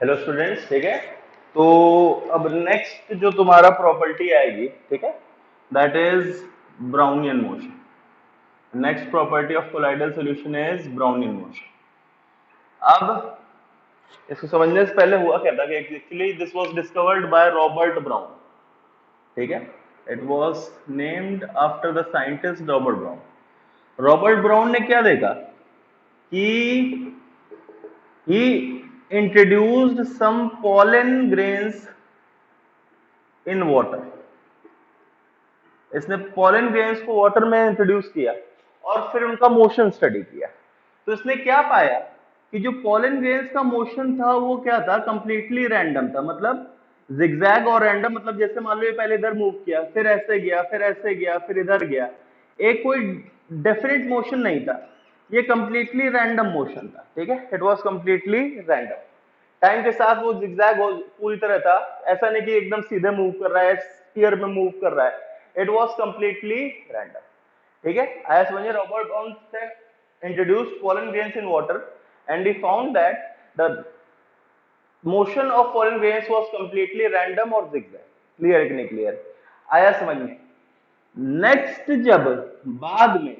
Hello students, ठीक है। तो अब नेक्स्ट जो तुम्हारा प्रॉपर्टी आएगी, ठीक है, that is Brownian motion. Next property of colloidal solution is Brownian motion. अब इसको समझने से पहले हुआ क्या था कि actually this was discovered by Robert brown, ठीक है। It was named after the scientist Robert brown. Robert Brown ने क्या देखा कि he introduced some pollen grains in water। इसने पॉलन ग्रेन्स को वाटर में इंट्रोड्यूस किया और फिर उनका मोशन स्टडी किया। तो इसने क्या पाया कि जो पॉलन ग्रेन्स का मोशन था वो क्या था, कंप्लीटली रैंडम था। मतलब जिगजैग और रैंडम, मतलब जैसे मान लो ये पहले इधर मूव किया, फिर ऐसे गया, फिर ऐसे गया, फिर इधर गया, एक कोई डेफिनेट मोशन नहीं था, ये कंप्लीटली रैंडम मोशन था, ठीक है। It was completely random. Time के साथ वो जिगजैग पूरी तरह था, ऐसा नहीं कि एकदम सीधे मूव कर रहा है, स्फीयर में मूव कर रहा है। इट वाज कंप्लीटली रैंडम, ठीक है। आया समझिए। रॉबर्ट ब्राउन से introduced pollen grains in water and he found that the motion of pollen grains was completely random or zigzag। Clear है कि नहीं क्लियर? आया समझ में? नेक्स्ट जब बाद में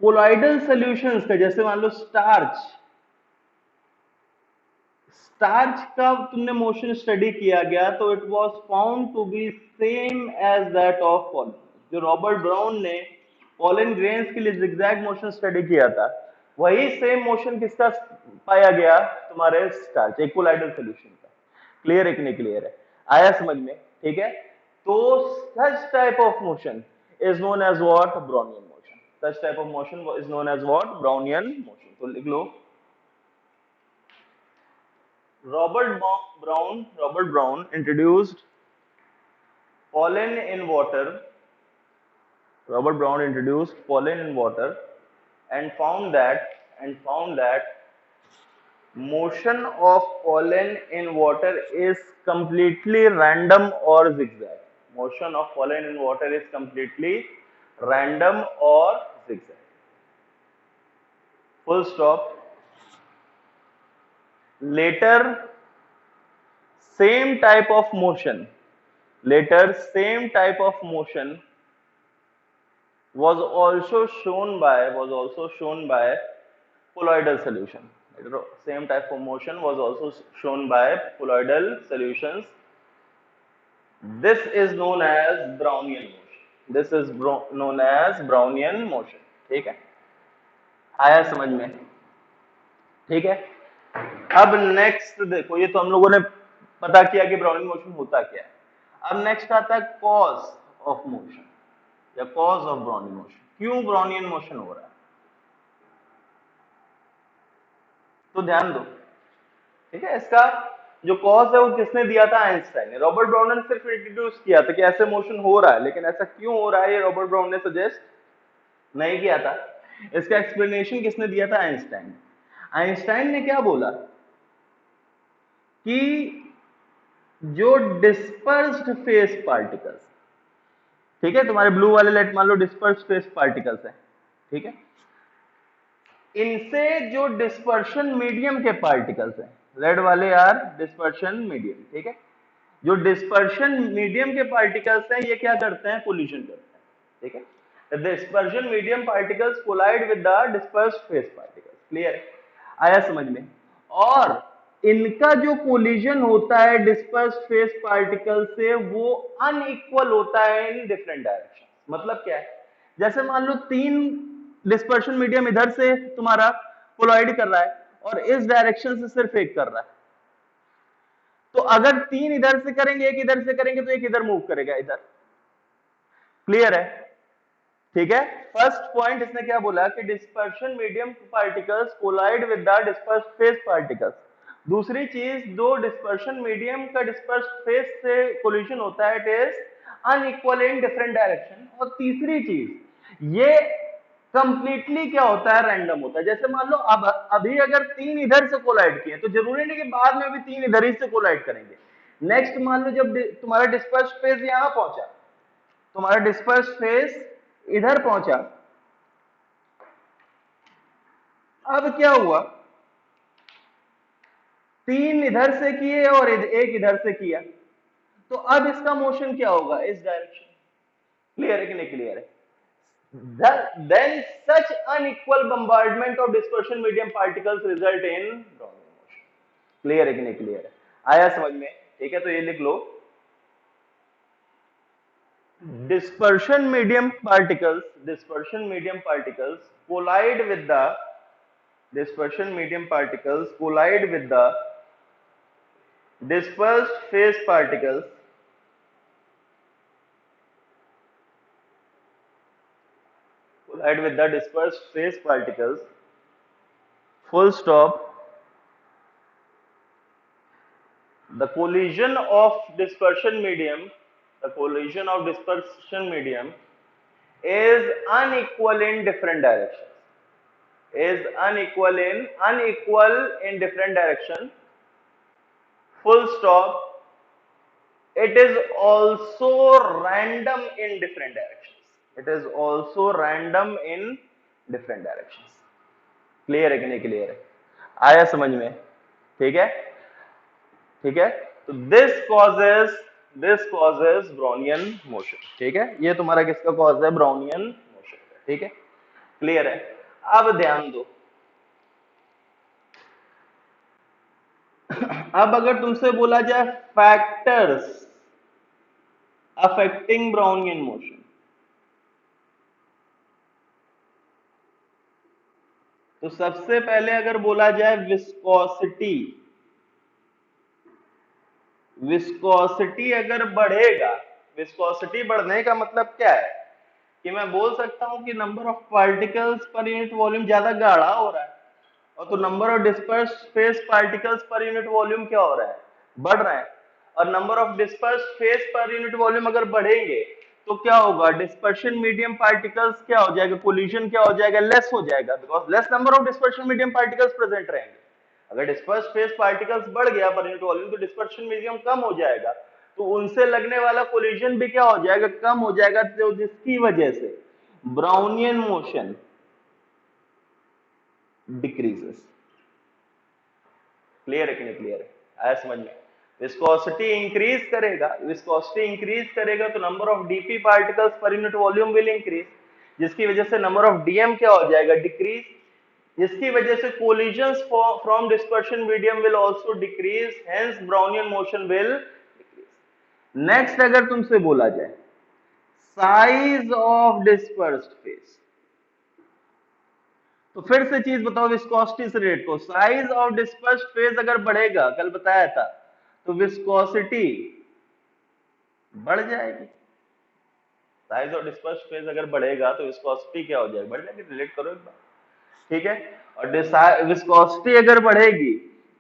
कोलॉइडल सॉल्यूशंस का, जैसे मान लो स्टार्च, स्टार्च का तुमने मोशन स्टडी किया गया तो it was found to be same as that of pollen. जो रॉबर्ट ब्राउन ने पॉलन ग्रेन्स के लिए जिगजैग मोशन स्टडी किया था, वही सेम मोशन किसका पाया गया? तुम्हारे स्टार्च, एक कोलाइडल सॉल्यूशन का। क्लियर है कि नहीं क्लियर है? आया समझ में? ठीक है। तो such type of motion is known as what? Brownian motion. Such type of motion is known as what? Brownian motion. तो लिख लो, Robert Brown introduced pollen in water. Robert Brown introduced pollen in water and found that motion of pollen in water is completely random or zigzag. Motion of pollen in water is completely random or zigzag. Full stop. Later, same type of motion. Later, same type of motion was also shown by colloidal solution. Same type of motion was also shown by colloidal solutions. This is known as Brownian motion. This is known as Brownian motion. ठीक है, आया समझ में? ठीक है। अब next देखो, ये तो हम लोगों ने पता किया कि ब्राउनियन मोशन होता क्या है। अब नेक्स्ट आता है कॉज ऑफ मोशन या कॉज ऑफ ब्राउनियन मोशन। क्यों ब्राउनियन मोशन हो रहा है? तो ध्यान दो, ठीक है। इसका जो कॉज है वो किसने दिया था? आइंस्टाइन ने। रॉबर्ट ब्राउन ने सिर्फ इंट्रोड्यूस किया था कि ऐसे मोशन हो रहा है, लेकिन ऐसा क्यों हो रहा है ये रॉबर्ट ब्राउन ने सजेस्ट नहीं किया था। इसका एक्सप्लेनेशन किसने दिया था? आइंस्टाइन। आइंस्टाइन ने क्या बोला कि जो डिस्पर्स्ड फेस पार्टिकल्स, ठीक है, तुम्हारे ब्लू वाले लेट मान लो डिस्पर्स्ड फेस पार्टिकल्स हैं, ठीक है, इनसे जो डिस्पर्शन मीडियम के पार्टिकल्स हैं, रेड वाले यार डिस्पर्शन मीडियम, ठीक है, जो डिस्पर्शन मीडियम के पार्टिकल्स हैं ये क्या करते हैं? कोलिजन करते हैं, ठीक है। Dispersion medium particles collide with the dispersed phase particles. Clear? आया समझ में? और इनका जो कोलिजन होता है डिस्पर्स्ड फेस पार्टिकल से वो अनइक्वल होता है इन डिफरेंट डायरेक्शन। मतलब क्या है? जैसे मान लो तीन डिस्पर्शन मीडियम इधर से तुम्हारा कोलाइड कर रहा है और इस डायरेक्शन से सिर्फ एक कर रहा है, तो अगर तीन इधर से करेंगे, एक इधर से करेंगे, तो एक इधर मूव करेगा, इधर। क्लियर है? ठीक है। फर्स्ट पॉइंट इसने क्या बोला कि dispersion medium particles collide with the dispersed phase particles. दूसरी चीज, दो डिस्पर्शन मीडियम का डिस्पर्स्ड फेस से कोलिजन होता है, it is unequal in different direction. और तीसरी चीज, ये कंप्लीटली क्या होता है? रैंडम होता है। जैसे मान लो अब अभी अगर तीन इधर से कोलाइड किए तो जरूरी नहीं कि बाद में भी तीन इधर ही से कोलाइड करेंगे। नेक्स्ट मान लो जब तुम्हारा डिस्पर्स्ड फेस यहां पहुंचा, तुम्हारा डिस्पर्स्ड फेस इधर पहुंचा, अब क्या हुआ 3 इधर से किए और एक इधर से किया, तो अब इसका मोशन क्या होगा, इस डायरेक्शन। क्लियर है कि नहीं क्लियर है? Then such unequal bombardment of dispersion medium particles result in Brownian motion. Clear है कि नहीं क्लियर है? आया समझ में? ठीक है, तो ये लिख लो, dispersion medium particles collide with the dispersion medium particles collide with the dispersed phase particles collide with the dispersed phase particles, full stop. The collision of dispersion medium is unequal in different directions. Unequal in different direction. Full stop. It is also random in different directions. Clear है कि नहीं clear है? आया समझ में? ठीक है, ठीक है। तो दिस कॉजेज ब्राउनियन मोशन। ठीक है, ये तुम्हारा किसका कॉज है, ब्राउनियन मोशन। ठीक है, क्लियर है? अब ध्यान दो, अब अगर तुमसे बोला जाए फैक्टर्स अफेक्टिंग ब्राउनियन मोशन, तो सबसे पहले अगर बोला जाए विस्कोसिटी अगर बढ़ेगा, विस्कोसिटी बढ़ने का मतलब क्या है कि मैं बोल सकता हूं कि number of particles per unit volume ज्यादा गाढ़ा हो रहा है, और तो number of dispersed phase particles per unit volume क्या हो रहा है, बढ़ रहा है। और number of dispersed phase per unit volume अगर बढ़ेंगे तो क्या होगा, डिस्पर्शन मीडियम पार्टिकल्स क्या हो जाएगा, कोलिजन क्या हो जाएगा, लेस हो जाएगा, because less number of dispersion medium particles present रहेंगे। अगर डिस्पर्स्ड फेस पार्टिकल्स बढ़ गया पर यूनिट वॉल्यूम, तो डिस्पर्शन मीडियम कम हो जाएगा, तो उनसे लगने वाला कोलिजन भी क्या हो जाएगा, कम हो जाएगा, तो जिसकी वजह से ब्राउनियन मोशन डिक्रीजेस। क्लियर है कि नहीं क्लियर है? आया समझ में? विस्कोसिटी इंक्रीज करेगा तो number of DP particles per unit volume will increase, जिसकी वजह से नंबर ऑफ डीएम क्या हो जाएगा, डिक्रीज, जिसकी वजह से collisions from dispersion medium will also decrease, hence Brownian motion will decrease. Next अगर तुमसे बोला जाए साइज ऑफ डिस्पर्स्ड फेस, तो फिर से चीज बताओ विस्कोसिटी से रेट को, साइज ऑफ डिस्पर्स्ड फेज अगर बढ़ेगा, कल बताया था, तो विस्कोसिटी बढ़ जाएगी। साइज ऑफ डिस्पर्स्ड फेज अगर बढ़ेगा तो विस्कोसिटी क्या हो जाएगी, बढ़ जाएगी। रिलेट करो एक बार, ठीक है। और विस्कोसिटी अगर बढ़ेगी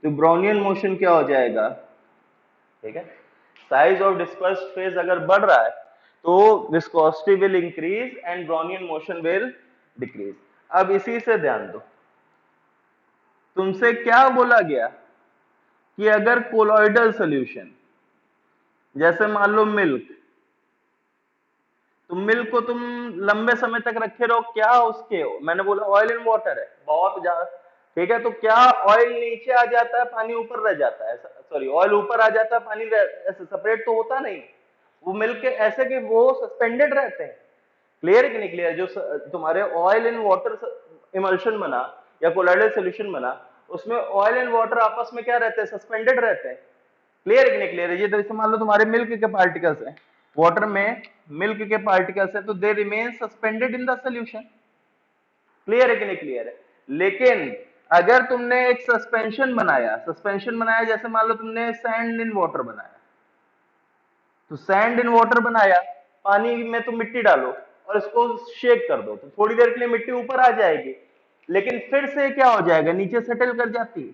तो ब्राउनियन मोशन क्या हो जाएगा, ठीक है। साइज ऑफ डिस्पर्स्ड फेज अगर बढ़ रहा है तो viscosity will increase and Brownian motion will decrease. अब इसी से ध्यान दो, तुमसे क्या बोला गया कि अगर कोलॉइडल सॉल्यूशन, जैसे मान लो मिल्क, तो मिल्क को तुम लंबे समय तक रखे रहो, क्या उसके, मैंने बोला ऑयल एंड वाटर है बहुत ज्यादा, ठीक है, तो क्या ऑयल नीचे आ जाता है, पानी ऊपर रह जाता है, सॉरी ऑयल ऊपर आ जाता है, पानी ऐसे सेपरेट तो होता नहीं, वो मिल्क के ऐसे कि वो सस्पेंडेड रहते हैं। क्लियर है कि नहीं क्लियर? जो तुम्हारे ऑयल एंड वाटर इमल्शन बना या कोलॉइडल सॉल्यूशन बना, उसमें ऑयल एंड वाटर आपस में क्या रहते हैं, सस्पेंडेड रहते हैं। क्लियर है कि नहीं क्लियर है? ये तो मान लो तुम्हारे मिल्क के पार्टिकल्स हैं, वाटर में मिल्क के पार्टिकल्स है, तो दे remain suspended in the solution. Clear है कि नहीं क्लियर है? लेकिन अगर तुमने एक सस्पेंशन बनाया, जैसे मान लो तुमने सैंड इन वाटर बनाया, तो सैंड इन वाटर बनाया, पानी में तुम मिट्टी डालो और इसको शेक कर दो, तो थोड़ी देर के लिए मिट्टी ऊपर आ जाएगी, लेकिन फिर से क्या हो जाएगा, नीचे सेटल कर जाती है,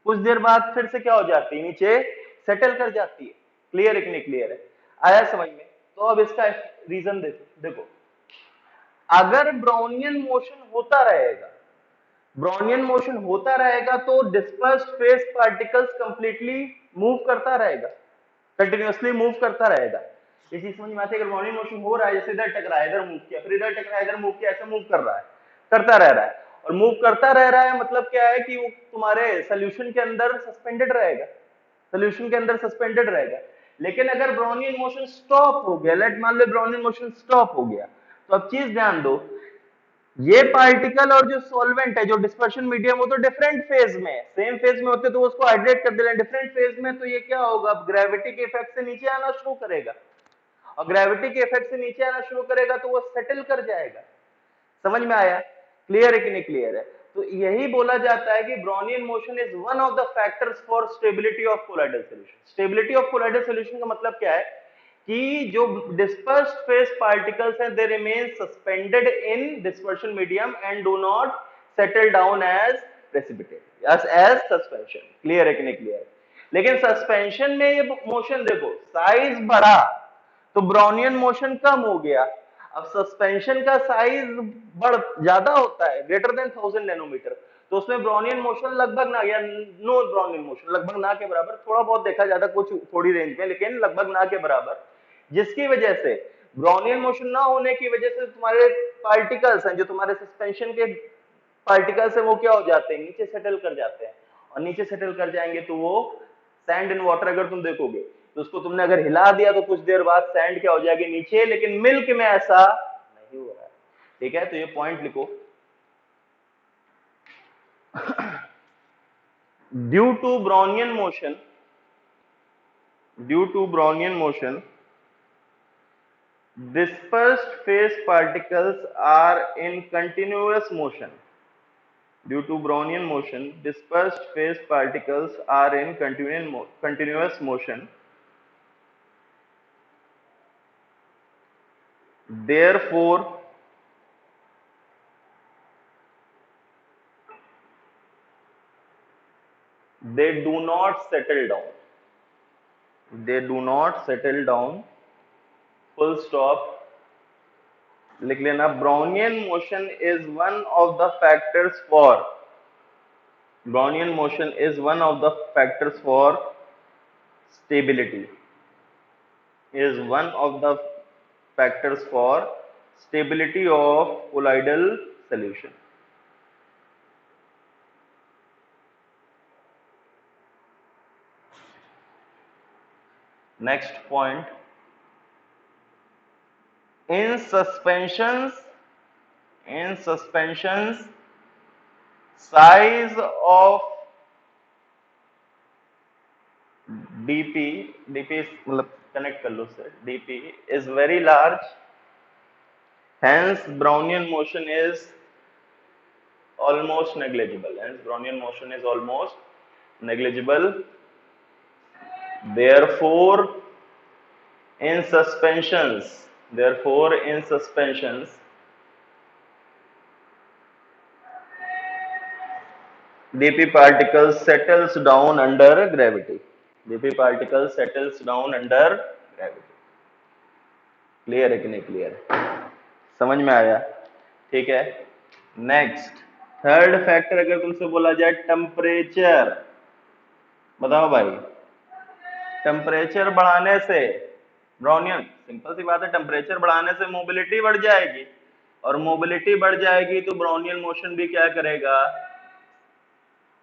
कुछ देर बाद फिर से क्या हो जाती है, नीचे सेटल कर जाती है। क्लियर है कि नहीं क्लियर है? आया समझ में? तो अब इसका रीजन देखो, अगर ब्राउनियन मोशन होता रहेगा तो dispersed phase particles completely move करता रहेगा, कंटिन्यूअसली मूव करता रहेगा। ये चीज समझ में आती है? अगर ब्राउनियन मोशन हो रहा है, जैसे इधर टकराया, इधर मूव किया, फिर इधर टकराया, इधर मूव किया, ऐसे मूव कर रहा है, करता रह रहा है, और मूव करता रह रहा है मतलब क्या है कि वो तुम्हारे सोल्यूशन के अंदर सस्पेंडेड रहेगा, सोल्यूशन के अंदर सस्पेंडेड रहेगा। लेकिन अगर ब्राउनियन मोशन स्टॉप हो गया, लेट मान लो ब्राउनियन मोशन स्टॉप हो गया, तो अब चीज ध्यान दो, ये पार्टिकल और जो सॉल्वेंट है, जो डिस्पर्शन मीडियम, वो तो डिफरेंट फेज में है, सेम फेज में होते तो उसको हाइड्रेट कर देना, डिफरेंट फेज में, तो ये क्या होगा, ग्रेविटी के इफेक्ट से नीचे आना शुरू करेगा, और ग्रेविटी के इफेक्ट से नीचे आना शुरू करेगा तो वो सेटल कर जाएगा। समझ में आया? क्लियर है कि नहीं क्लियर है? तो यही बोला जाता है कि Brownian motion is one of the factors for stability of colloidal solution. Stability of colloidal solution का मतलब क्या है कि जो डिस्पर्स्ड फेज पार्टिकल्स हैं they remain suspended in dispersion medium and do not settle down as precipitate as suspension. Clear है कि नहीं क्लियर? लेकिन सस्पेंशन में ये मोशन देखो, साइज बढ़ा तो ब्राउनियन मोशन कम हो गया। अब सस्पेंशन का साइज बढ़ ज्यादा होता है, ग्रेटर देन 1000 नैनोमीटर, तो उसमें ब्राउनियन मोशन लगभग ना, या नो ब्राउनियन मोशन, लगभग ना के बराबर, थोड़ा बहुत देखा जाता कुछ थोड़ी रेंज में, लेकिन लगभग ना के बराबर, जिसकी वजह से ब्राउनियन मोशन ना होने की वजह से तुम्हारे पार्टिकल्स हैं, जो तुम्हारे सस्पेंशन के पार्टिकल्स है, वो क्या हो जाते हैं, नीचे सेटल कर जाते हैं, और नीचे सेटल कर जाएंगे तो वो सैंड इन वाटर, अगर तुम देखोगे तो उसको तुमने अगर हिला दिया तो कुछ देर बाद सैंड क्या हो जाएगी नीचे, लेकिन मिल्क में ऐसा नहीं हो रहा है। ठीक है, तो ये पॉइंट लिखो। Due to Brownian motion, due to Brownian motion dispersed phase particles are in continuous motion. Due to Brownian motion, dispersed phase particles are in continuous motion. Therefore, they do not settle down. They do not settle down. Full stop. लिख लेना, Brownian motion is one of the factors for. Brownian motion is one of the factors for stability. Is one of the factors for stability of colloidal solution. Next point, in suspensions, size of dp मतलब connect कर लो sir, dp is very large, hence Brownian motion is almost negligible. Hence Brownian motion is almost negligible. Therefore, in suspensions, dp particle settles down under gravity. dp particle settles down under gravity. Clear है कि नहीं clear? समझ में आया? ठीक है। Next, third factor अगर तुमसे बोला जाए टेम्परेचर, बताओ भाई, टेम्परेचर बढ़ाने से ब्राउनियन, सिंपल सी बात है, टेम्परेचर बढ़ाने से मोबिलिटी बढ़ जाएगी, और मोबिलिटी बढ़ जाएगी तो ब्राउनियन मोशन भी क्या करेगा,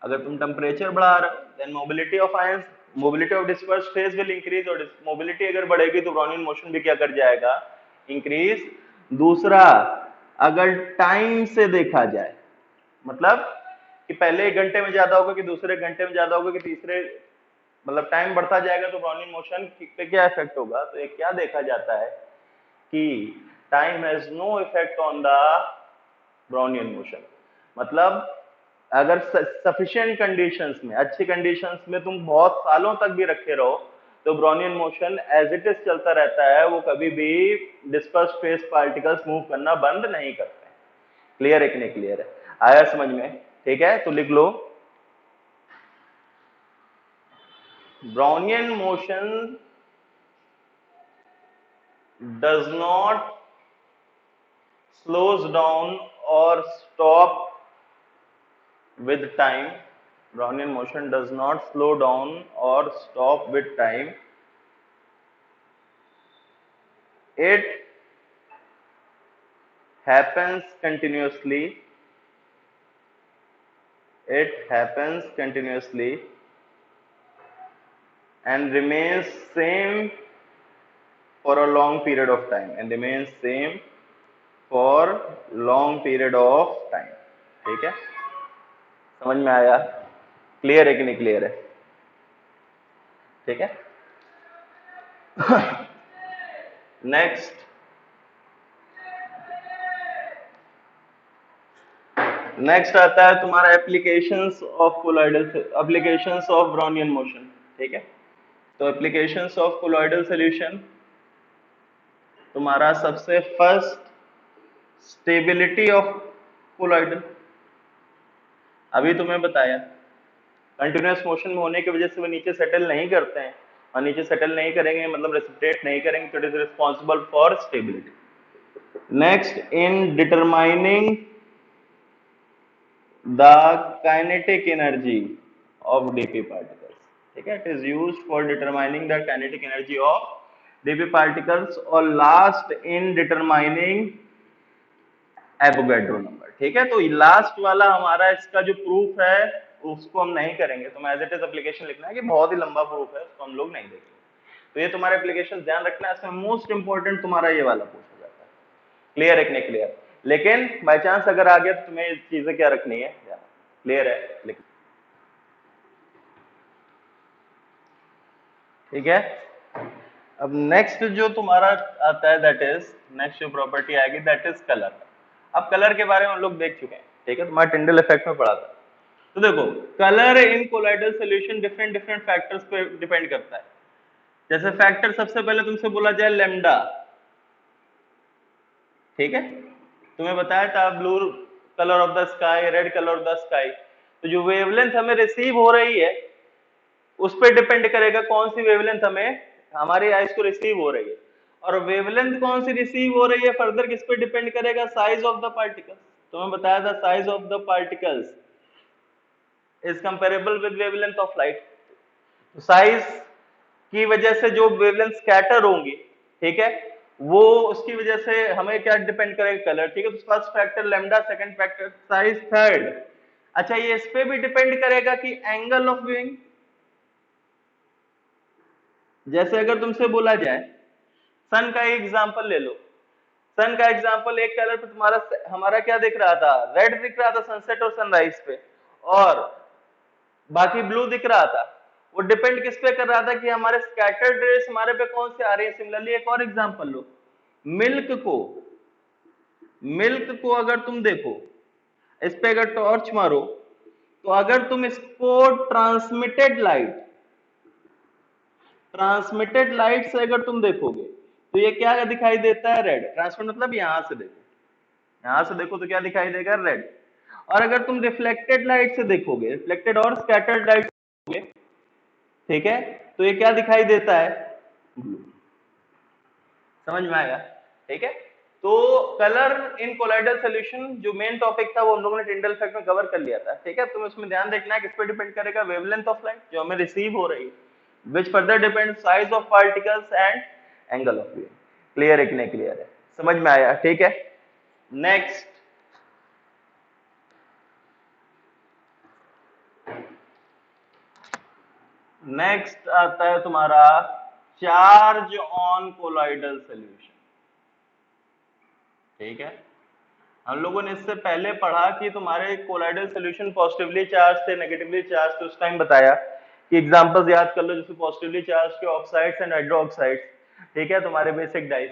अगर तुम टेम्परेचर बढ़ा रहे हो then mobility of ions, mobility of dispersed phase will increase, और मोबिलिटी अगर बढ़ेगी तो ब्राउनियन मोशन भी क्या कर जाएगा, इंक्रीज। दूसरा, अगर टाइम से देखा जाए, मतलब कि पहले 1 घंटे में ज्यादा होगा कि दूसरे घंटे में ज्यादा होगा कि तीसरे, मतलब टाइम बढ़ता जाएगा तो ब्राउनियन मोशन पे क्या इफेक्ट होगा, तो एक क्या देखा जाता है कि time has no effect on the Brownian motion. मतलब अगर सफिशिएंट कंडीशंस में, अच्छी कंडीशंस में तुम बहुत सालों तक भी रखे रहो तो Brownian motion as it is चलता रहता है, वो कभी भी डिस्पर्स्ड फेज पार्टिकल्स मूव करना बंद नहीं करते। क्लियर है कि नहीं क्लियर है? आया समझ में? ठीक है, तो लिख लो, Brownian motion does not slows down or stop with time. Brownian motion does not slow down or stop with time. It happens continuously. it happens continuously and remains same for a long period of time and remains same for long period of time. ठीक है, समझ में आया? Clear है कि नहीं clear है? ठीक है। नेक्स्ट आता है तुम्हारा applications of colloidal, applications of Brownian motion. ठीक है, तो एप्लीकेशंस ऑफ कोलॉइडल सॉल्यूशन, तुम्हारा सबसे फर्स्ट स्टेबिलिटी ऑफ कोलॉइडल। अभी तुम्हें बताया कंटिन्यूअस मोशन में होने की वजह से वो नीचे सेटल नहीं करते हैं, और नीचे सेटल नहीं करेंगे मतलब रेसिप्रोकेट नहीं करेंगे, तो it is responsible for stability. Next, in determining the kinetic energy of DP particles. ठीक है, it is used for determining the kinetic energy of DP particles. और last, in determining Avogadro number. ठीक है, तो last वाला हमारा इसका जो प्रूफ है उसको हम नहीं करेंगे, तो एज इट इज एप्लीकेशन लिखना है कि बहुत ही लंबा प्रूफ है, उसको हम लोग नहीं देखेंगे। तो ये तुम्हारे एप्लीकेशन ध्यान रखना है, इसमें मोस्ट इंपोर्टेंट तुम्हारा ये वाला पूछा जाता है। क्लियर है कि नहीं क्लियर? लेकिन बाय चांस अगर आ गया तो तुम्हें ये चीजें क्या रखनी है, क्लियर है? लेकिन ठीक है, अब नेक्स्ट जो तुम्हारा आता है दैट इज, नेक्स्ट जो प्रॉपर्टी आएगी दैट इज कलर। अब कलर के बारे में हम लोग देख चुके हैं। ठीक है, तुम्हारा टिंडल इफेक्ट में पढ़ा था। तो देखो, कलर इन colloidal solution different different factors पे डिपेंड करता है। जैसे फैक्टर सबसे पहले तुमसे बोला जाए लैम्डा। ठीक है, तुम्हें बताया था blue colour of the sky, red colour of the sky. तो जो वेवलेंथ हमें रिसीव हो रही है उस पर डिपेंड करेगा कौन सी वेवलेंथ हमें हमारी आइज को रिसीव हो रही है। और वेवलेंथ कौन सी रिसीव हो रही है फर्दर किस पे डिपेंड करेगा? Size of the particles. तो मैं बताया था size of the particles is comparable with wavelength of light. तो साइज की वजह से जो वेवलेंथ स्कैटर होंगी, ठीक है, वो उसकी वजह से हमें क्या डिपेंड करेगा? कलर। ठीक है, तो first factor lambda, second factor size, third अच्छा ये इस पे भी डिपेंड करेगा कि एंगल ऑफ व्यूइंग। जैसे अगर तुमसे बोला जाए सन का एग्जांपल ले लो, सन का एग्जांपल, एक कलर पे तुम्हारा हमारा क्या दिख रहा था? रेड दिख रहा था सनसेट और सनराइज पे, और बाकी ब्लू दिख रहा था। वो डिपेंड किस पे कर रहा था कि हमारे स्कैटर्ड रेस हमारे पे कौन से आ रही है। सिमिलरली एक और एग्जांपल लो, मिल्क को अगर तुम देखो, इस पे अगर टॉर्च मारो, तो अगर तुम इसको ट्रांसमिटेड लाइट से अगर तुम देखोगे तो ये क्या दिखाई देता है? रेड। ट्रांसमिट मतलब यहां से देखो, यहां से देखो तो क्या दिखाई देगा? रेड। और अगर तुम रिफ्लेक्टेड लाइट से देखोगे, रिफ्लेक्टेड और स्कैटर्ड लाइट से देखोगे, ठीक है, तो ये क्या दिखाई देता है? ब्लू। समझ में आया? ठीक है, तो कलर इन कोलाइडल सॉल्यूशन जो मेन टॉपिक था वो हम लोगों ने टिंडल इफेक्ट में कवर कर लिया था। ठीक है, तुम्हें उसमें ध्यान देखना है किस पे डिपेंड करेगा? वेवलेंथ ऑफ लाइट जो हमें रिसीव हो रही है, which further depend size of particles and angle of view. Clear है कि नहीं क्लियर है? समझ में आया? ठीक है, नेक्स्ट आता है तुम्हारा चार्ज ऑन कोलॉइडल सॉल्यूशन। ठीक है, हम लोगों ने इससे पहले पढ़ा कि तुम्हारे कोलॉइडल सॉल्यूशन पॉजिटिवली चार्ज थे, नेगेटिवली चार्ज थे। उस टाइम बताया कि एग्जांपल्स याद कर लो, जैसे पॉजिटिवली चार्ज के ऑक्साइड्स एंड हाइड्रोक्साइड्स, ठीक है, तुम्हारे बेसिक डाइस,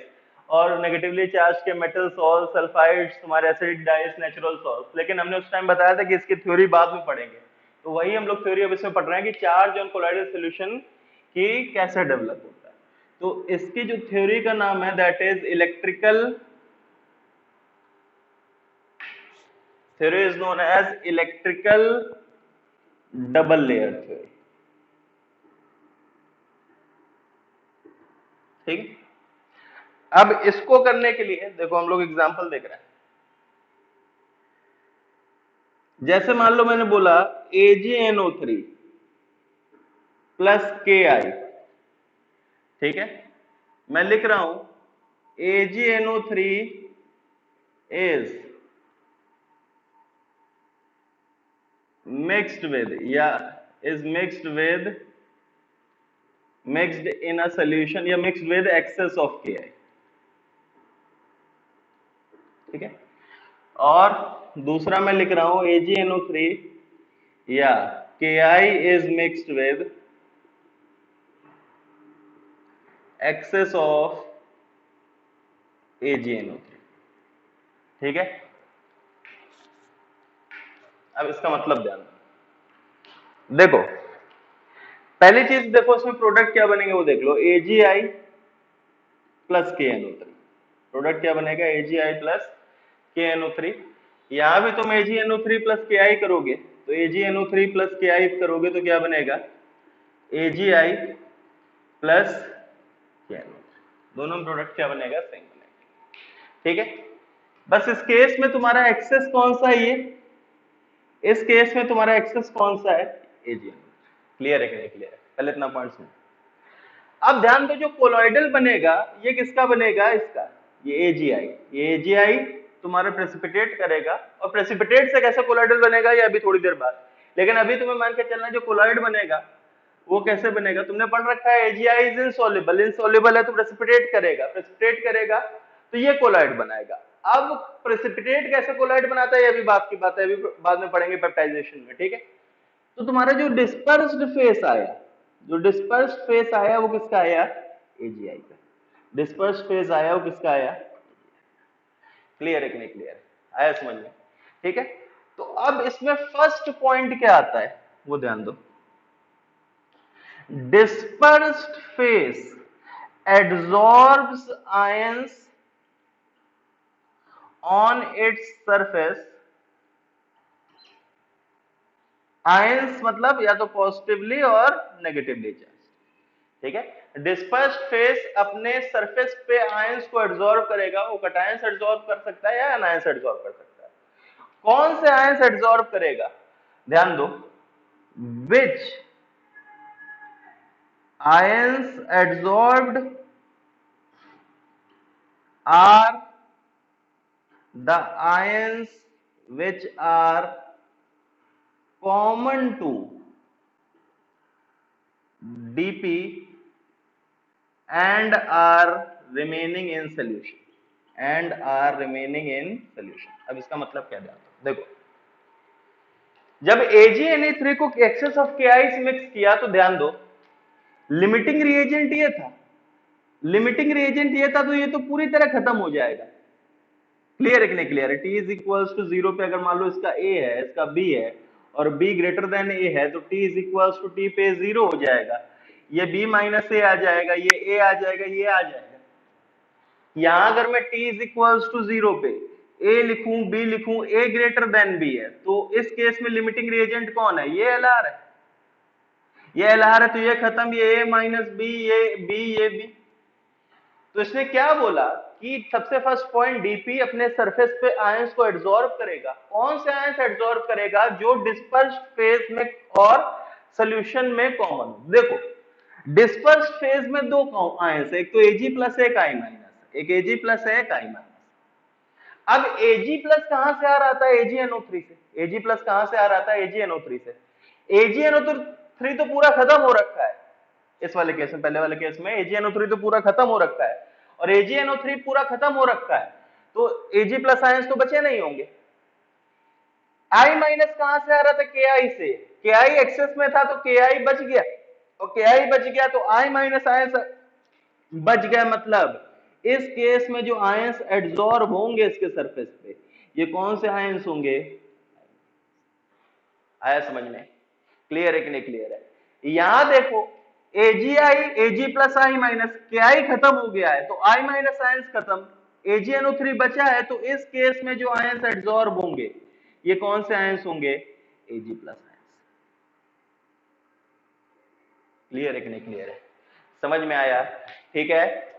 और नेगेटिवली चार्ज के मेटल सॉल्ट, सल्फाइड्स, तुम्हारे एसिडिक डाइस, नेचुरल सॉल्ट। लेकिन हमने उस टाइम बताया था कि इसकी थ्योरी बाद में पढ़ेंगे, तो वही हम लोग थ्योरी अब इसमें पढ़ रहे हैं कि चार्ज ऑन कोलॉइडल सॉल्यूशन की कैसे डेवलप होता है। तो इसकी जो थ्योरी का नाम है that is electrical theory is known as electrical double layer theory। ठीक, अब इसको करने के लिए देखो हम लोग एग्जांपल देख रहे हैं। जैसे मान लो मैंने बोला AgNO3 प्लस Ki, ठीक है, मैं लिख रहा हूं AgNO3 इज mixed with या is mixed in a solution या mixed with excess of Ki, ठीक है। और दूसरा मैं लिख रहा हूं AgNO3 या Ki is mixed with excess of AgNO3, ठीक है। अब इसका मतलब ध्यान देखो, पहली चीज देखो इसमें प्रोडक्ट क्या बनेंगे वो देख लो, AgI प्लस KNO3। प्रोडक्ट क्या बनेगा, AgI प्लस KNO3। यहां भी तुम AgNO3 प्लस KI करोगे, तो AgNO3 प्लस KI करोगे तो क्या बनेगा, AgI प्लस KNO3। दोनों प्रोडक्ट क्या बनेगा, सेम बनेगा, ठीक है। बस इस केस में तुम्हारा एक्सेस कौन सा है, ये इस केस में तुम्हारा एक्सेस कौन सा है, AgNO3। क्लियर है कि नहीं क्लियर है, पहले इतना पॉइंट सुनो। अब ध्यान दो, जो कोलॉइडल बनेगा ये किसका बनेगा, इसका, ये AgI। ये AgI तुम्हारा प्रेसिपिटेट करेगा, और प्रेसिपिटेट से कैसे कोलॉइडल बनेगा ये अभी थोड़ी देर बाद, लेकिन अभी तुम्हें मान के चलना जो कोलॉइड बनेगा वो कैसे बनेगा, तुमने पढ़ रखा है AgI इज इनसॉल्युबल। इनसॉल्युबल है तो प्रेसिपिटेट करेगा तो ये कोलॉइड बनाएगा। अब प्रेसिपिटेट कैसे कोलॉइड बनाता है ये अभी बात की बात है, अभी बाद में पढ़ेंगे पेप्टाइजेशन में, ठीक है। तो तुम्हारा जो डिस्पर्स्ड फेस आया, जो डिस्पर्स्ड फेस आया वो किसका आया, AgI का। डिस्पर्स्ड फेस आया वो किसका आया, क्लियर है कि नहीं क्लियर है, आया समझ में, ठीक है। तो अब इसमें फर्स्ट पॉइंट क्या आता है वो ध्यान दो, dispersed phase absorbs ions on its surface। Ions मतलब या तो पॉजिटिवली और नेगेटिवली चार्ज, ठीक है। डिस्पर्स्ड फेस अपने सरफेस पे आयंस को एब्जॉर्ब करेगा, वो कैटायंस एब्जॉर्ब कर सकता है या एनायंस एब्जॉर्ब कर सकता है। कौन से आयंस एब्जॉर्ब करेगा, ध्यान दो, which ions absorbed are the ions which are common to dp and are remaining in solution अब इसका मतलब क्या, देखो, जब AgNA3 को एक्सेस ऑफ KI से मिक्स किया तो ध्यान दो, लिमिटिंग रिएजेंट ये था, तो ये तो पूरी तरह खत्म हो जाएगा। क्लियर है कि नहीं क्लियर है, T इज इक्वल्स टू 0 पे अगर मान लो इसका A है, इसका B है और B ग्रेटर देन A है, तो T is equals to T पे 0 हो जाएगा, ये B माइनस A आ जाएगा, ये A आ जाएगा, ये आ जाएगा। यहां अगर मैं T इज इक्वल्स टू 0 पे A लिखूं, B लिखूं, A ग्रेटर देन B है, तो इस केस में लिमिटिंग रिएजेंट कौन है, ये LR है, ये LR है, तो ये खत्म, ये A माइनस B, ये B, ये B। तो इसने क्या बोला कि सबसे फर्स्ट पॉइंट, डीपी अपने सरफेस पे आयंस को एब्जॉर्ब करेगा। कौन से आयंस एब्जॉर्ब करेगा, जो डिस्पर्स्ड फेज में और सॉल्यूशन में कॉमन। देखो, डिस्पर्स्ड फेज में दो आयंस, एक तो Ag प्लस एक आई माइनस, एक Ag प्लस है एक आई माइनस। अब Ag प्लस कहां से आ रहा था, AgNO3 से। Ag प्लस कहां से आ रहा था, AgNO3 से। AgNO3 तो पूरा खत्म हो रखा है इस वाले केस में, पहले वाले केस में AgNO3 तो पूरा खत्म हो रखा है, और AgNO3 पूरा खत्म हो रखा है, तो Ag प्लस आयंस तो बचे नहीं होंगे। I माइनस कहां से आ रहा था, Ki से। Ki एक्सेस में था तो Ki बच गया, और Ki बच गया तो I माइनस आयंस बच गया। मतलब इस केस में जो आयंस एब्जॉर्ब होंगे इसके सरफेस पे, ये कौन से आयंस होंगे, आया समझ में, क्लियर है कि नहीं क्लियर है। यहां देखो, Ag प्लस आई माइनस, Ki खत्म हो गया है तो I माइनस आयंस खत्म, AgNO3 बचा है, तो इस केस में जो आयंस एब्जॉर्ब होंगे ये कौन से आयंस होंगे, Ag प्लस आयंस। क्लियर है कि नहीं क्लियर है, समझ में आया, ठीक है।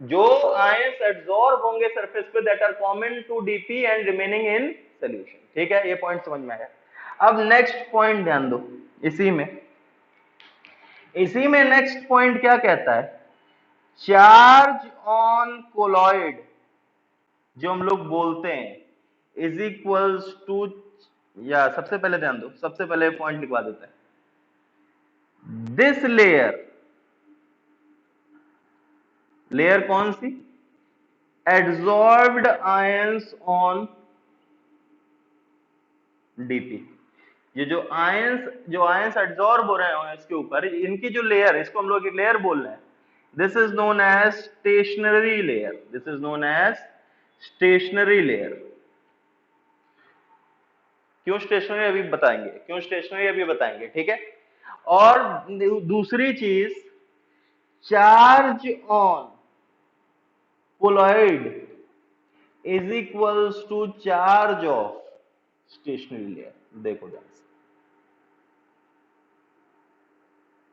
जो आयंस एब्जॉर्ब होंगे सरफेस पे that are common to DP and remaining in solution, ठीक है, ये पॉइंट समझ में आया। अब नेक्स्ट पॉइंट ध्यान दो, इसी में नेक्स्ट पॉइंट क्या कहता है, चार्ज ऑन कोलॉइड जो हम लोग बोलते हैं इज इक्वल्स टू या सबसे पहले ध्यान दो, सबसे पहले पॉइंट लिखवा देते हैं। दिस लेयर, लेयर कौन सी? Adsorbed ions on DP. ये जो आयंस एड्सॉर्ब हो रहे हैं इसके ऊपर, इनकी जो लेयर, इसको हम लोग एक लेयर बोल रहे हैं। This is known as stationary layer, this is known as stationary layer. क्यों स्टेशनरी अभी बताएंगे, क्यों स्टेशनरी अभी बताएंगे, ठीक है। और दूसरी चीज, charge on colloid is equals to charge of stationary layer. देखो ध्यान से,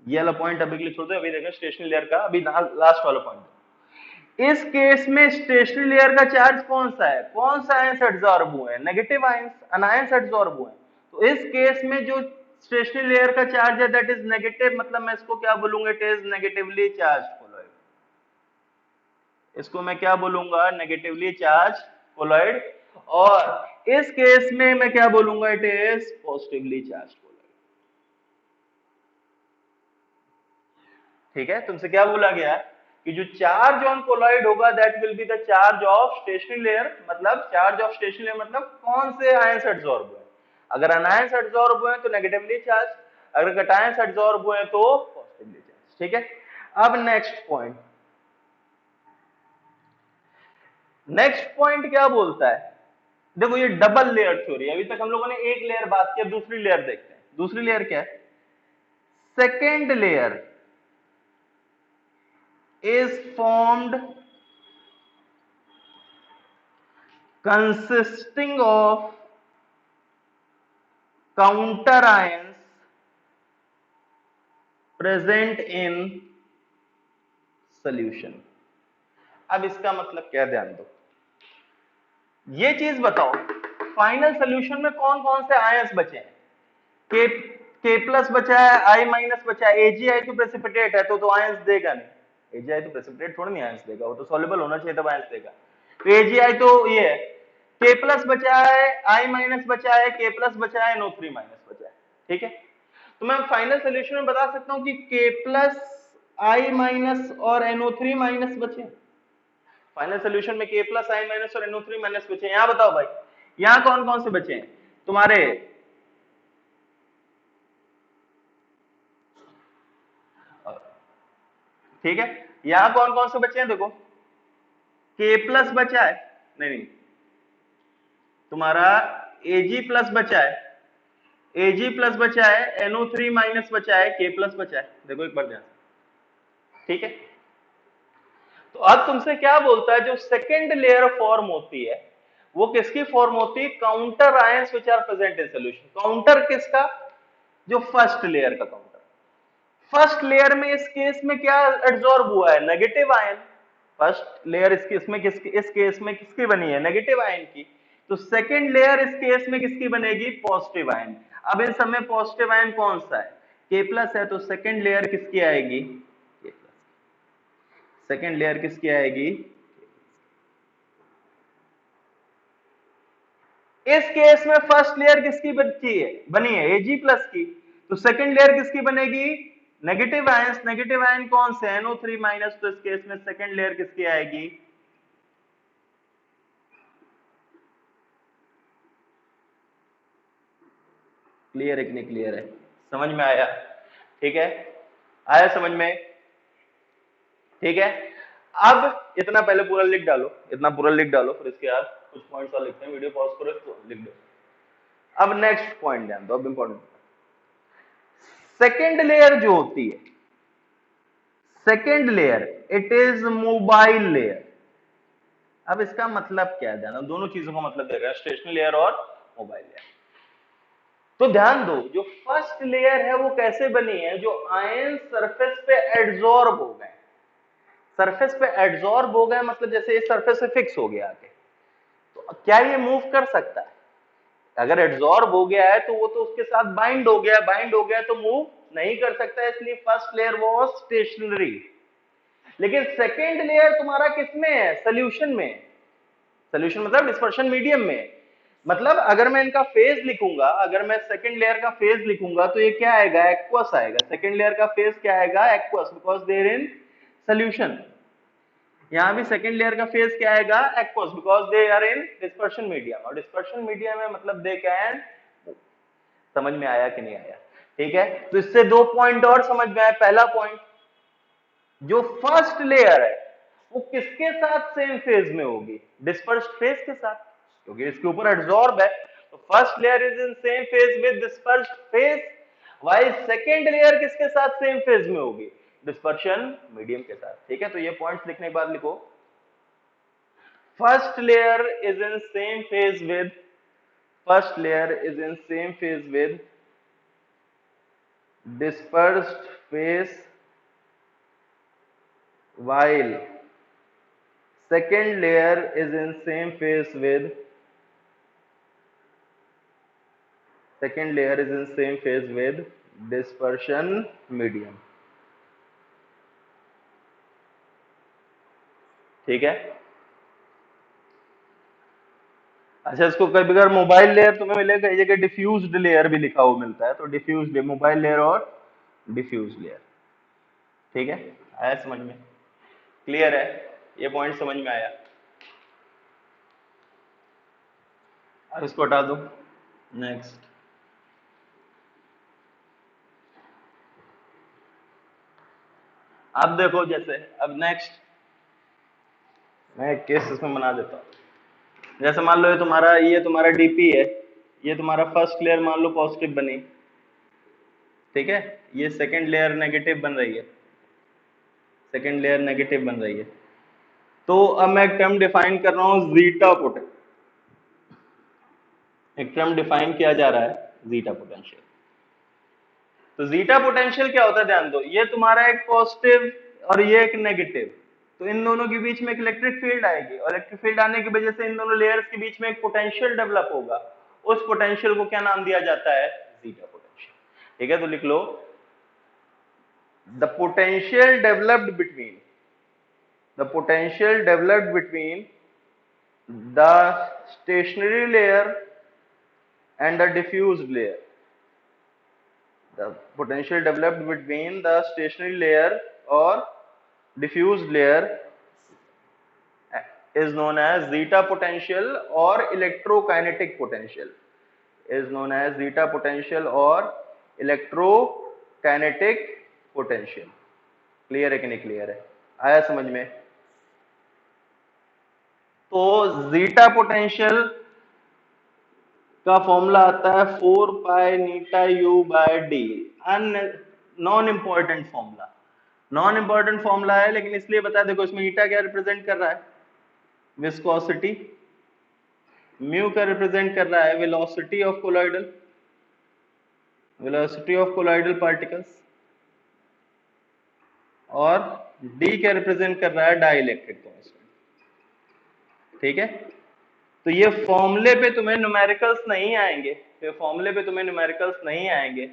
ये वाला पॉइंट अभी के लिए छोड़ दो, अभी देखो स्टेशनरी लेयर का अभी लास्ट वाला पॉइंट। इस केस में स्टेशनरी लेयर का चार्ज कौन सा है, कौन सा आयंस एड्सॉर्ब हुए हैं? नेगेटिव आयंस, अनायंस एड्सॉर्ब हुए हैं। तो इस केस में जो स्टेशनरी लेयर का चार्ज है दैट इज नेगेटिव, मतलब मैं इसको क्या बोलूंगा, it is negatively charge colloid. इसको मैं क्या बोलूंगा, नेगेटिवली चार्ज कोलॉइड। और इस केस में मैं क्या बोलूंगा, it is positively charge colloid. ठीक है, तुमसे क्या बोला गया कि जो चार्ज ऑन कोलॉइड होगा that will be the charge of stationary layer. मतलब चार्ज ऑफ स्टेशनरी लेयर मतलब कौन से आयंस एड्सॉर्ब हुए। अगर अनायंस एड्सॉर्ब हुए तो नेगेटिवली चार्ज, अगर कैटायंस एड्सॉर्ब हुए तो पॉजिटिवली चार्ज। ठीक है, अब नेक्स्ट पॉइंट, नेक्स्ट पॉइंट क्या बोलता है, देखो ये डबल लेयर थ्योरी। अभी तक हम लोगों ने एक लेयर बात की, अब दूसरी लेयर देखते हैं। दूसरी लेयर क्या है? Second layer is formed consisting of counter ions present in solution। अब इसका मतलब क्या, ध्यान दो, ये चीज बताओ फाइनल सोल्यूशन में कौन कौन से आयंस बचे हैं। के प्लस बचा है, आई माइनस बचा है, एजीआई तो प्रेसिपिटेट है तो आयंस देगा नहीं। एजीआई तो प्रेसिपिटेट थोड़ा नहीं आयंस देगा, वो तो सॉल्युबल होना चाहिए तब आयंस देगा। तो एजीआई तो ये है, के प्लस बचा है, आई माइनस बचा है, के प्लस बचा है, NO3 माइनस बचा है। ठीक है, तो मैं फाइनल सोल्यूशन में बता सकता हूं कि के प्लस, आई माइनस और NO3 माइनस बचे। फाइनल सोल्यूशन में के प्लस, आई माइनस और NO3 माइनस बचे। यहां बताओ भाई, यहां कौन कौन से बचे हैं तुम्हारे? ठीक है, यहां कौन कौन से बचे हैं देखो, के प्लस बचा है, नहीं नहीं, तुम्हारा एजी प्लस बचा है, एजी प्लस बचा है, NO3 माइनस बचा है, के प्लस बचा है। देखो एक बार ध्यान, ठीक है। तो अब तुमसे क्या बोलता है, जो सेकेंड लेयर फॉर्म होती है वो किसकी फॉर्म होती है? Counter ions which are present in solution. Counter किसका? जो फर्स्ट लेयर का काउंटर। फर्स्ट लेयर में इस केस में क्या एड्सॉर्ब हुआ है? Negative ion. फर्स्ट लेयर इस केस में किसकी बनी है? नेगेटिव आयन की। तो सेकेंड लेयर इस केस में किसकी बनेगी? Positive ion. अब इस समय पॉजिटिव आयन कौन सा है? के प्लस है, तो सेकेंड लेयर किसकी आएगी? के प्लस। सेकेंड लेयर किसकी आएगी? इस केस में फर्स्ट लेयर किसकी बनी है? एजी प्लस की। तो सेकेंड लेयर किसकी बनेगी? Negative ions. नेगेटिव आयन कौन से? NO3 minus. तो इस केस में सेकेंड लेयर किसकी आएगी? क्लियर है कि नहीं क्लियर है? समझ में आया? ठीक है, आया समझ में? ठीक है, अब इतना पहले पूरा लिख डालो, इतना पूरा लिख डालो, फिर इसके बाद कुछ पॉइंट्स और लिखते हैं। वीडियो पॉज करो, तो लिख दो। अब नेक्स्ट पॉइंट ध्यान दो, अब इंपॉर्टेंट। सेकेंड लेयर जो होती है, second layer it is mobile layer. अब इसका मतलब क्या है, ध्यान, दोनों चीजों का मतलब देगा, स्टेशनरी लेयर और मोबाइल लेयर। तो ध्यान दो, जो फर्स्ट लेयर है वो कैसे बनी है? जो आयन सरफेस पे एड्सॉर्ब हो गए, सरफेस पे एड्सॉर्ब हो गए मतलब जैसे ये सरफेस से फिक्स हो गया आके, तो क्या ये मूव कर सकता है? अगर एड्सॉर्ब हो गया है तो वो तो उसके साथ बाइंड हो गया, बाइंड हो गया तो मूव नहीं कर सकता, इसलिए फर्स्ट लेयर वाज स्टेशनरी। लेकिन सेकेंड लेयर तुम्हारा किसमें है? सोल्यूशन में। सोल्यूशन मतलब डिस्पर्शन मीडियम में। मतलब अगर मैं इनका फेज लिखूंगा, अगर मैं सेकंड लेयर का फेज लिखूंगा तो ये क्या आएगा, एक्वस आएगा। सेकंड लेयर का फेज क्या आएगा, aqueous, because there in solution. यहाँ भी सेकंड लेयर का फेज क्या आएगा, aqueous, because they are in dispersion medium. और डिस्पर्शन मीडियम है मतलब दे कैन, समझ में आया कि नहीं आया? ठीक है, तो इससे दो पॉइंट और समझ में आया। पहला पॉइंट, जो फर्स्ट लेयर है वो किसके साथ सेम फेज में होगी, डिस्पर्स्ड फेज के साथ, क्योंकि इसके ऊपर एब्जॉर्ब है। तो first layer is in same phase with dispersed phase, while second layer किसके साथ सेम फेज में होगी, डिस्पर्शन मीडियम के साथ। ठीक है, तो ये पॉइंट्स लिखने के बाद लिखो, first layer is in same phase with, first layer is in same phase with dispersed phase, while second layer is in same phase with, second layer is in same phase with dispersion medium। ठीक है, अच्छा इसको कभी अगर mobile layer तुम्हें मिलेगा ये जगह डिफ्यूज्ड लेयर भी लिखा हुआ मिलता है, तो डिफ्यूज्ड मोबाइल लेयर और डिफ्यूज लेयर। ठीक है, आया समझ में, क्लियर है, ये पॉइंट समझ में आया। अब इसको हटा दो, नेक्स्ट। अब देखो, जैसे अब नेक्स्ट मैं एक केस इसमें बना देता हूँ। जैसे मान लो ये तुम्हारा डीपी है, ये तुम्हारा फर्स्ट लेयर मान लो पॉजिटिव बनी, ठीक है, ये सेकंड लेयर नेगेटिव बन रही है, सेकंड लेयर नेगेटिव बन रही है। तो अब मैं एक टर्म डिफाइन कर रहा हूँ जीटा पोटेंशियल, एक टर्म डिफाइन किया जा रहा है जीटा पोटेंशियल। तो जीटा पोटेंशियल क्या होता है, ध्यान दो, ये तुम्हारा एक पॉजिटिव और ये एक नेगेटिव, तो इन दोनों के बीच में एक इलेक्ट्रिक फील्ड आएगी, और इलेक्ट्रिक फील्ड आने की वजह से इन दोनों लेयर्स के बीच में एक पोटेंशियल डेवलप होगा। उस पोटेंशियल को क्या नाम दिया जाता है, जीटा पोटेंशियल। ठीक है, तो लिख लो, the potential developed between, the potential developed between the stationary layer and the diffused layer, the potential developed between the stationary layer or diffused layer is known as zeta potential or electrokinetic potential, is known as zeta potential or electrokinetic potential। Clear है कि नहीं clear है, आया समझ में? तो zeta potential का formula आता है 4 pi eta u by D. Non important formula, non important formula है, लेकिन इसलिए बता, देखो इसमें ईटा क्या रिप्रेजेंट कर रहा है, विस्कोसिटी, म्यू क्या रिप्रेजेंट कर रहा है, velocity of colloidal, velocity of colloidal particles, और डी क्या रिप्रेजेंट कर रहा है, डाइलेक्ट्रिक कांस्टेंट। ठीक है, तो ये फॉर्मूले पे तुम्हें न्यूमेरिकल्स नहीं आएंगे, तो फॉर्मूले पे तुम्हें न्यूमेरिकल्स नहीं आएंगे।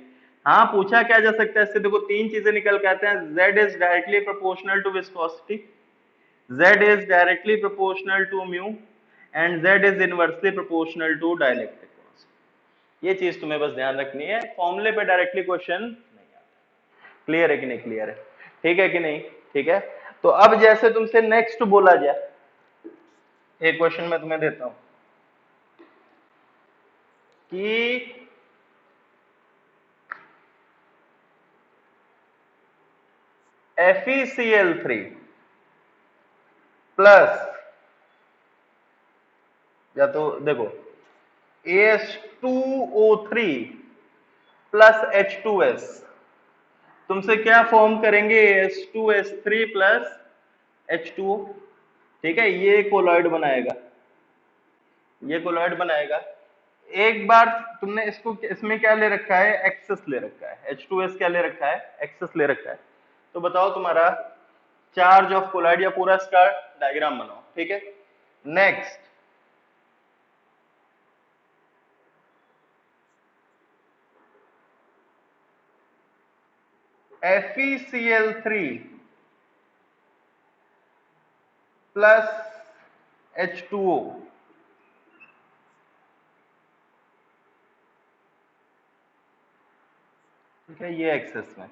हाँ, पूछा क्या जा सकता है इससे, देखो तीन चीजें निकल के आते हैं, z is directly proportional to viscosity, z is directly proportional to mu, and z is inversely proportional to dielectric constant. ये चीज तुम्हें बस ध्यान रखनी है, फॉर्मूले पे डायरेक्टली क्वेश्चन नहीं आता। क्लियर है कि नहीं क्लियर है? ठीक है कि नहीं? ठीक है, तो अब जैसे तुमसे नेक्स्ट बोला जाए, एक क्वेश्चन मैं तुम्हें देता हूं कि FeCl3 प्लस, या तो देखो AS2O3 प्लस H2S, तुमसे क्या फॉर्म करेंगे, AS2S3 प्लस H2O। ठीक है, ये कोलॉइड बनाएगा, ये कोलॉइड बनाएगा। एक बार तुमने इसको, इसमें क्या ले रखा है, एक्सेस ले रखा है, H2S क्या ले रखा है, एक्सेस ले रखा है। तो बताओ तुम्हारा चार्ज ऑफ कोलॉइड, या पूरा इसका डायग्राम बनाओ। ठीक है, नेक्स्ट FeCl3 प्लस H2O, है, ये एक्सेस में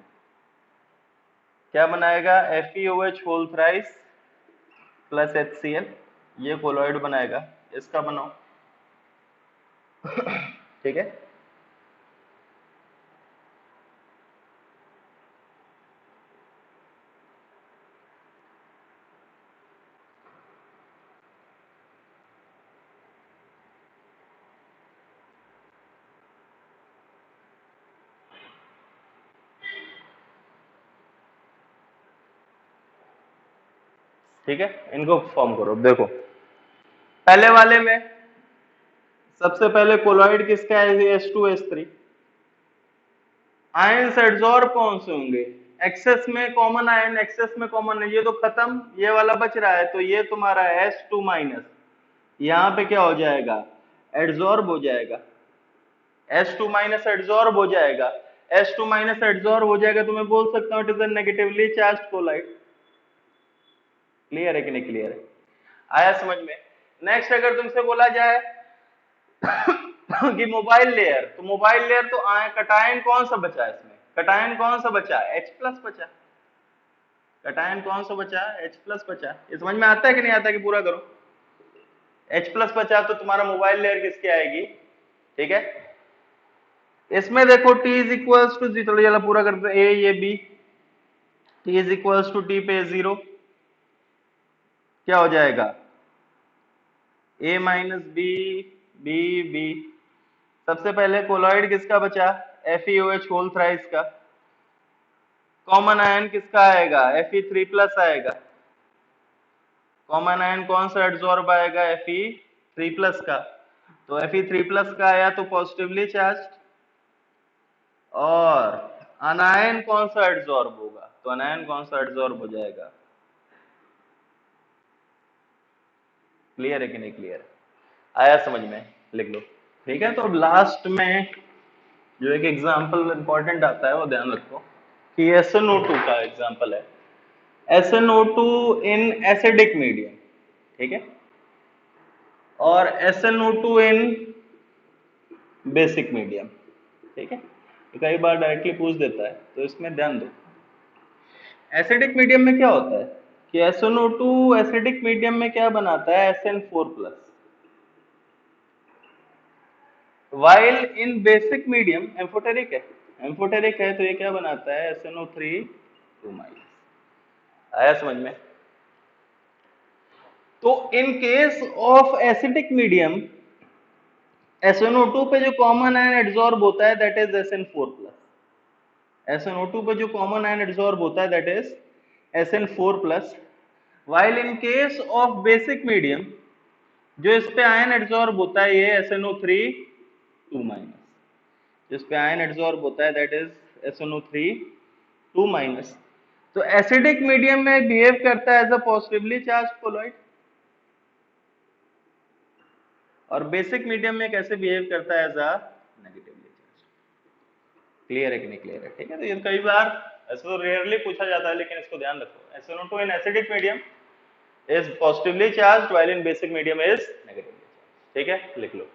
क्या बनाएगा, FeOH whole thrice plus HCl, ये कोलॉइड बनाएगा, इसका बनाओ। ठीक है, ठीक है, इनको फॉर्म करो। देखो पहले वाले में सबसे पहले कोलॉइड किसका है, H2H3। आयंस एडजॉर्ब कौन से होंगे, एक्सेस में कॉमन आयन, एक्सेस में कॉमन है, ये तो खत्म, ये वाला बच रहा है, तो ये तुम्हारा H2 माइनस यहाँ पे क्या हो जाएगा, एडजॉर्ब हो जाएगा, H2 माइनस एडजॉर्ब हो जाएगा, H2 माइनस एडजॉर्ब हो जाएगा, तो मैं बोल सकता हूँ it is a negatively charged colloid. Clear है कि नहीं क्लियर है, आया समझ में। नेक्स्ट अगर तुमसे बोला जाए कि मोबाइल लेयर, तो मोबाइल लेयर तो कटायन कौन सा बचा है इसमें, कटायन कौन सा बचा, H प्लस बचा, कटायन कौन सा बचा, H प्लस बचा। ये समझ में आता है कि नहीं आता, कि पूरा करो, H प्लस बचा तो तुम्हारा मोबाइल लेयर किसकी आएगी, ठीक है। इसमें देखो T is equals to G, चलो पूरा करते हैं, ए ये B, T is equals to T पे 0, क्या हो जाएगा, A minus B, B B. सबसे पहले कोलॉइड किसका बचा, FeOH होल थ्राइस का, कॉमन आयन किसका आएगा, Fe3 प्लस आएगा, कॉमन आयन कौन सा एडजॉर्ब आएगा, Fe3 प्लस का, तो Fe3 प्लस का आया तो पॉजिटिवली चार्ज, और अनायन कौन सा एडजॉर्ब होगा, तो अनायन कौन सा एडजॉर्ब हो जाएगा। क्लियर है कि नहीं क्लियर, आया समझ में, लिख लो। ठीक है, तो अब लास्ट में जो एक एग्जांपल इंपॉर्टेंट आता है वो ध्यान रखो, कि SnO2 का एग्जांपल है, SnO2 इन एसिडिक मीडियम, ठीक है, और SnO2 इन बेसिक मीडियम, ठीक है। तो कई बार डायरेक्टली पूछ देता है, तो इसमें ध्यान दो। एसिडिक मीडियम में क्या होता है कि SnO2 एसिडिक मीडियम में क्या बनाता है, SN4 plus, while in basic medium amphoteric है, एम्फोटेरिक है, तो ये क्या बनाता है, SnO3 2 माइनस। आया समझ में। तो in case of acidic medium SnO2 पे जो कॉमन आयन एडजॉर्ब होता है that is SN4 plus, SnO2 पे जो कॉमन आयन एडजॉर्ब होता है that is SN4 plus, while in case of basic medium जो इस पे आयन एडजॉर्ब होता है ये SnO3 2 माइनस, जिस पे आयन एडजॉर्ब होता है दैट इज SnO3 2 माइनस। तो एसिडिक मीडियम में बिहेव करता है as a positively charge colloid, और बेसिक मीडियम में कैसे बिहेव करता है as a negatively charge. Clear है कि नहीं क्लियर है, ठीक है। तो ये कई बार ऐसे तो रेयरली पूछा जाता है, लेकिन इसको ध्यान रखो, SnO2 in acidic medium is positively charged while in basic medium is negatively charge, ठीक है, लिख लो।